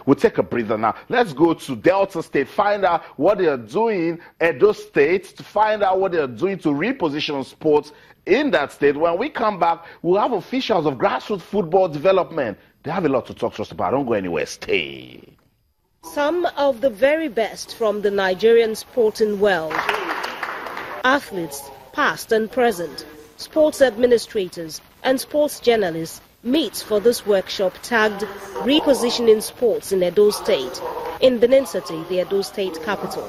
We'll take a breather now. Let's go to Delta State, find out what they are doing at those states, to find out what they are doing to reposition sports in that state. When we come back, we'll have officials of grassroots football development. They have a lot to talk to us about. Don't go anywhere. Stay. Some of the very best from the Nigerian sporting world. Athletes, past and present, sports administrators and sports journalists meet for this workshop tagged Repositioning Sports in Edo State, in Benin City, the Edo State capital.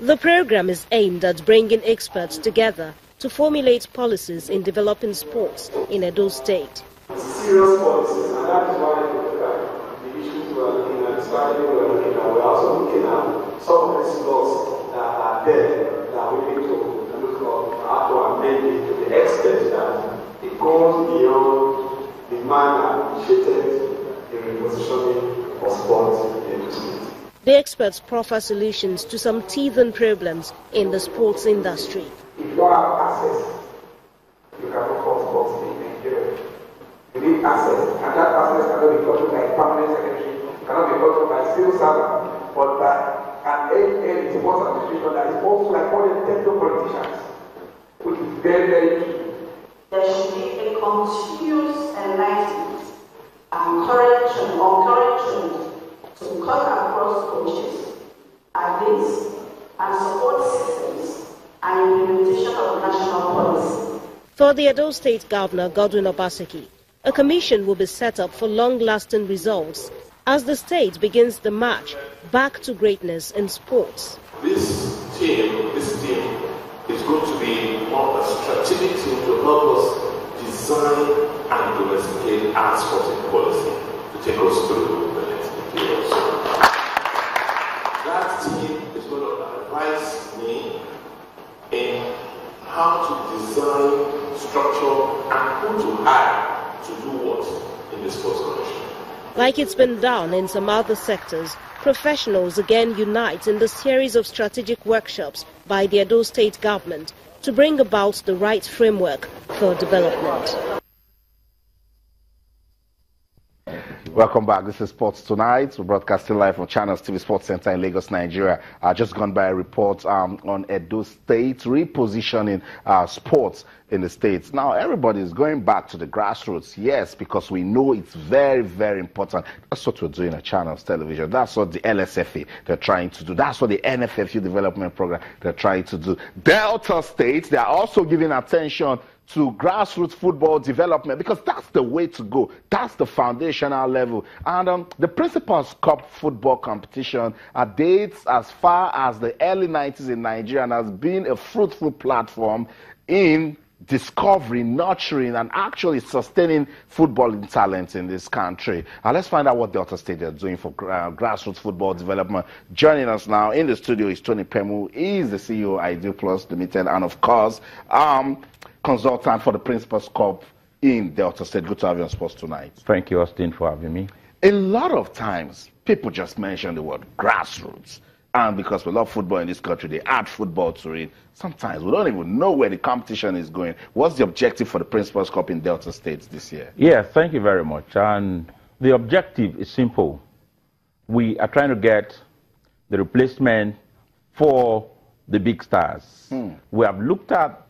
The program is aimed at bringing experts together to formulate policies in developing sports in Edo State. Serious policies, and that is why the issues we are looking at, especially we are looking at, we are also looking at some of these laws that are there that we need to look at how to amend it to the extent that it goes beyond the manner initiated in repositioning of sports in the state. The experts proffer solutions to some teething problems in the sports industry. If you don't have access, you cannot call sports in Nigeria. You need access, and that access cannot be controlled by a permanent secretary, cannot be controlled by a civil servant, but by an sports administration that is also like all the technical politicians, which is very, very key. There should be a continuous enlightenment and encouragement to cut across coaches, athletes, and support systems and implementation of national policy. For the Edo State Governor, Godwin Obaseki, a commission will be set up for long-lasting results as the state begins the march back to greatness in sports. This team is going to be one of the strategic team to help us design and domesticate our sporting policy to take us through the next decade or so. That team is going to advise me in how to design, structure, and who to hire to do what in the sports commission. Like it's been done in some other sectors, professionals again unite in the series of strategic workshops by the Edo State government to bring about the right framework for development. Welcome back. This is Sports Tonight. We're broadcasting live from Channels TV Sports Center in Lagos, Nigeria. Just gone by a report on Edo State repositioning sports in the states. Now, everybody is going back to the grassroots, yes, because we know it's very, very important. That's what we're doing at Channels Television. That's what the LSFA, they're trying to do. That's what the NFFU development program, they're trying to do. Delta State, they are also giving attention to grassroots football development, because that's the way to go. That's the foundational level. And the Principal's Cup football competition dates as far as the early 90s in Nigeria and has been a fruitful platform in discovering, nurturing, and actually sustaining footballing talent in this country. Let's find out what Delta State are doing for grassroots football development. Joining us now in the studio is Tony Pemu. He is the CEO of Ideal Plus Limited, and of course, consultant for the Principal's Cup in Delta State. Good to have you on Sports Tonight. Thank you, Austin, for having me. A lot of times, people just mention the word grassroots. And because we love football in this country, they add football to it. Sometimes we don't even know where the competition is going. What's the objective for the Principal's Cup in Delta State this year? Yeah, thank you very much. And the objective is simple. We are trying to get the replacement for the big stars. We have looked at,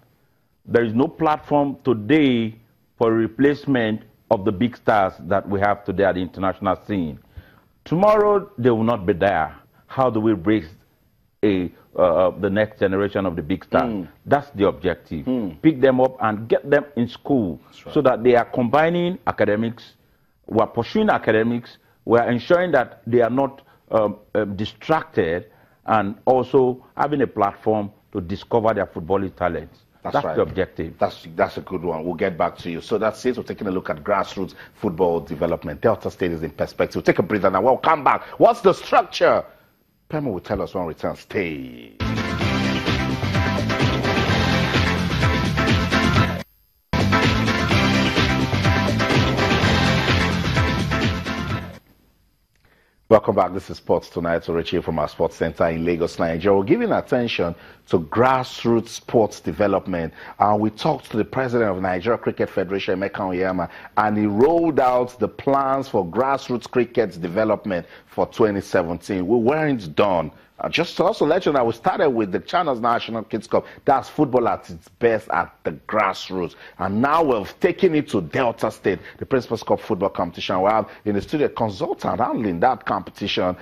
there is no platform today for replacement of the big stars that we have today at the international scene. Tomorrow, they will not be there. How do we raise the next generation of the big stars? That's the objective. Pick them up and get them in school so that they are combining academics, we are pursuing academics, we are ensuring that they are not distracted, and also having a platform to discover their footballing talents. That's right. The objective. That's a good one. We'll get back to you. So that's it. We're taking a look at grassroots football development. Delta State is in perspective. We'll take a breather now. We'll come back. What's the structure? Pema will tell us when we return. Stay. Welcome back. This is Sports Tonight. So Richie from our Sports Center in Lagos, Nigeria. We're giving attention to grassroots sports development. We talked to the president of Nigeria Cricket Federation, Emeka Onyema, and he rolled out the plans for grassroots cricket development for 2017. We weren't done. Just to also let you know, we started with the Channels National Kids Cup. That's football at its best at the grassroots. And now we've taken it to Delta State, the Principal's Cup football competition. We have in the studio a consultant handling that competition,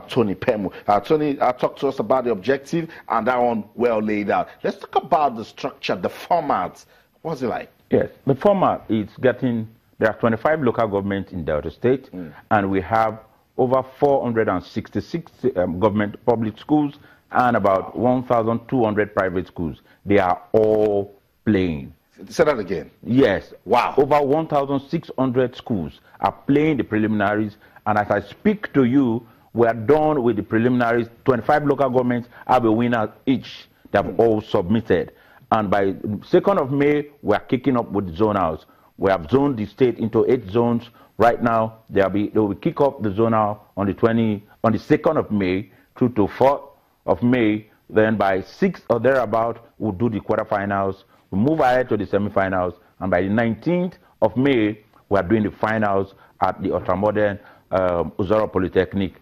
Tony Pemu. Tony, talk to us about the objective and that one well laid out. Let's talk about the structure, the format. What's it like? Yes, the format is getting, there are 25 local governments in Delta State, and we have over 466 government public schools and about 1,200 private schools. They are all playing. Say that again. Yes. Wow. Over 1,600 schools are playing the preliminaries, and as I speak to you, we are done with the preliminaries. 25 local governments have a winner each. They have all submitted. And by 2nd of May, we are kicking up with zonals. We have zoned the state into 8 zones. Right now, they will kick off the zonal on the 2nd of May through to 4th of May. Then by 6th or thereabout, we'll do the quarterfinals. We'll move ahead to the semifinals. And by the 19th of May, we are doing the finals at the ultramodern Uzoro Polytechnic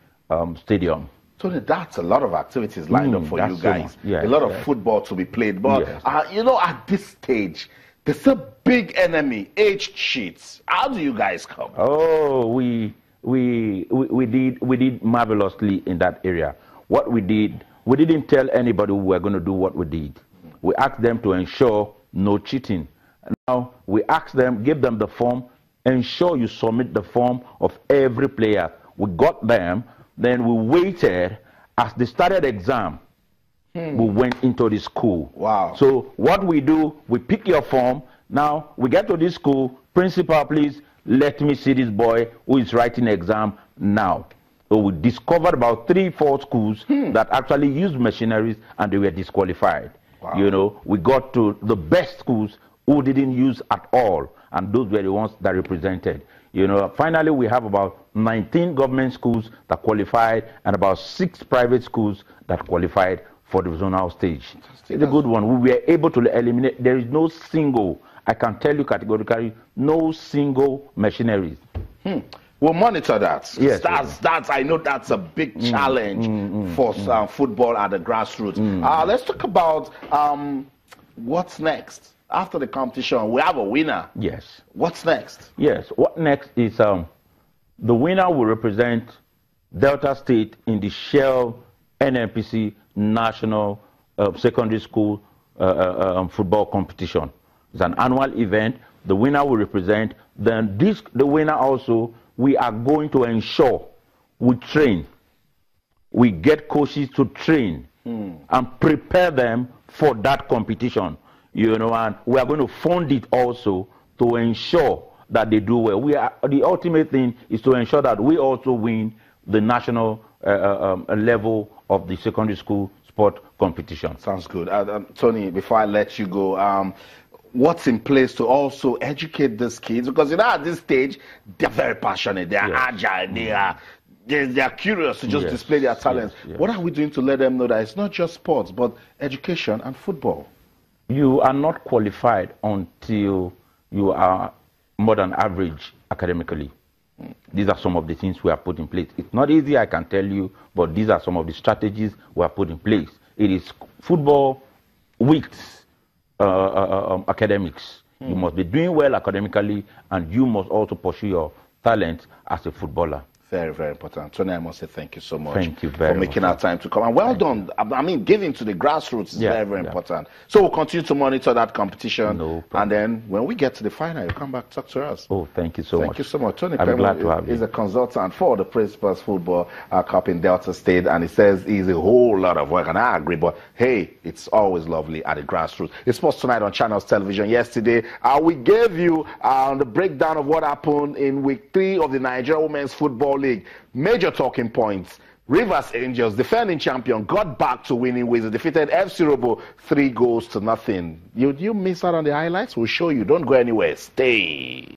Stadium. Tony, that's a lot of activities lined up for you guys. Yes, a lot of football to be played. But, you know, at this stage, there's a big enemy, age sheets. How do you guys come? Oh, we did marvelously in that area. What we did, we didn't tell anybody we were going to do what we did. We asked them to ensure no cheating. Now, we asked them, give them the form, ensure you submit the form of every player. We got them, then we waited. As they started exam, we went into the school. Wow. So what we do, we pick your form. Now, we get to this school. Principal, please, let me see this boy who is writing exam now. So we discovered about 3-4 schools that actually used machineries and they were disqualified. Wow. You know, we got to the best schools who didn't use at all, and those were the ones that represented. You know, finally we have about 19 government schools that qualified and about 6 private schools that qualified for the zonal stage. It's a good one. We were able to eliminate, there is no single, I can tell you categorically, no single machineries. We'll monitor that. Yes, that's I know that's a big challenge for football at the grassroots. Let's talk about what's next. After the competition, we have a winner. Yes. What's next? Yes. What next is the winner will represent Delta State in the Shell NNPC National Secondary School football competition. It's an annual event. The winner will represent. Then the winner also, we are going to ensure we train. We get coaches to train and prepare them for that competition. You know, and we are going to fund it also to ensure that they do well. The ultimate thing is to ensure that we also win the national level of the secondary school sport competition. Sounds good. Tony, before I let you go, what's in place to also educate these kids? Because, you know, at this stage, they're very passionate, they're agile, they are curious to just display their talents. What are we doing to let them know that it's not just sports, but education and football? You are not qualified until you are more than average academically. These are some of the things we have put in place. It's not easy, I can tell you, but these are some of the strategies we have put in place. It is football with academics. You must be doing well academically, and you must also pursue your talent as a footballer. Very, very important. Tony, I must say thank you so much. Thank you very much for making our time to come. And well done. I mean, giving to the grassroots is very, very important. So we'll continue to monitor that competition. No problem. And then when we get to the final, you come back talk to us. Oh, thank you so much. Thank you so much. Tony I'm glad to have you. He's a consultant for the Principal's Football Cup in Delta State. And he says he's a whole lot of work. And I agree. But hey, it's always lovely at the grassroots. It's Sports Tonight on Channels Television. Yesterday, we gave you the breakdown of what happened in week 3 of the Nigeria Women's Football League. Major talking points. Rivers Angels, defending champion, got back to winning ways. Defeated FC Robo 3-0. You miss out on the highlights? We'll show you. Don't go anywhere. Stay.